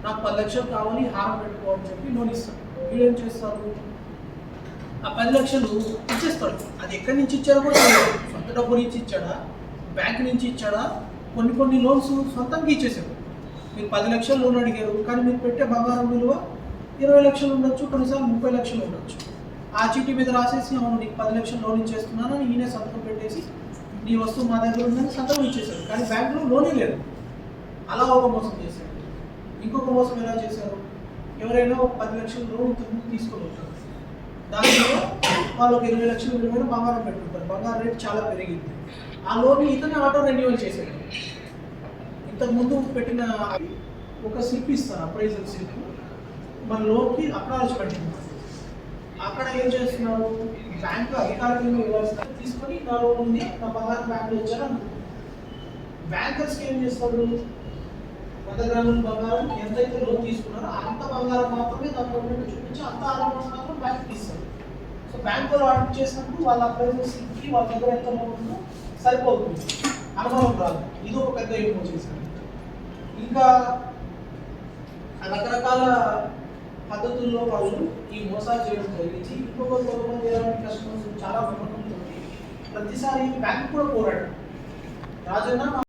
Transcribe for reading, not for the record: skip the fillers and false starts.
నాకు 10 లక్షలు కావాలి, హారం పెట్టుకోవాలని చెప్పి లోన్ ఇస్తాడు. వీడేం చేస్తారు, ఆ 10 లక్షలు ఇచ్చేస్తాడు. అది ఎక్కడి నుంచి ఇచ్చారో కూడా తెలియదు. సొంత డబ్బు నుంచి ఇచ్చాడా, బ్యాంక్ నుంచి ఇచ్చాడా, కొన్ని లోన్స్ సొంతంగా ఇచ్చేసాడు. మీరు 10 లక్షలు లోన్ అడిగారు, కానీ మీరు పెట్టే బంగారం విలువ 20 లక్షలు ఉండొచ్చు, కొన్నిసార్లు 30 లక్షలు ఉండొచ్చు. ఆ చీటీ మీద రాసేసి అవును నీకు 10 లక్షలు లోన్ ఇచ్చేస్తున్నాను అని ఈయనే సంతకం పెట్టేసి నీ వస్తువు మా దగ్గర ఉందని సంతకం ఇచ్చేశాడు. కానీ బ్యాంకులో లోనే లేదు. అలా ఒక మోసం చేశాడు. ఇంకొక మోసం ఎలా చేశారు, ఎవరైనా ఒక 10 లక్షలు లోన్ ఇంతకుముందు తీసుకొని ఉంటారు, దానిలో వాళ్ళు ఒక 20 లక్షలు విలువైన బంగారం పెట్టుకుంటారు. బంగారం రేట్ చాలా పెరిగింది. ఆ లోన్ ఇతనే ఆటో రెన్యువల్ చేశాడు. ఇంతకుముందు పెట్టిన ఒక స్లిప్ ఇస్తారు, అప్రైజల్ స్లిప్, మన లోన్కి అక్నాలజ్మెంట్. అక్కడ ఏం చేస్తున్నారు, బ్యాంకు అధికారికంగా ఇవ్వాల్సిన తీసుకొని నా లోన్ ఉంది, నా బంగారం బ్యాంకులో ఇచ్చారు. బ్యాంకర్స్కి ఏం చేస్తారు, 100 గ్రాముల బంగారం ఎంతైతే లోన్ తీసుకున్నారో అంత బంగారం మాత్రమే దాంట్లో చూపించి అంత అమౌంట్ మాత్రం బ్యాంక్కి ఇస్తారు. సో బ్యాంకులో ఆడిట్ చేసినప్పుడు వాళ్ళ అప్రైజల్ స్లిప్కి వాళ్ళ దగ్గర ఎంత అమౌంట్ ఉందో సరిపోతుంది, అనుమానం రాదు. ఇది ఒక పెద్ద ఏమో చేశారు. ఇంకా రకరకాల పద్ధతుల్లో వాళ్ళు ఈ మోసాలు చేయడం జరిగింది. కొంతమంది ఎలాంటి కస్టమర్స్ చాలా నమ్మకంతో ప్రతిసారి బ్యాంక్ కూడా కోరాడు, రాజన్న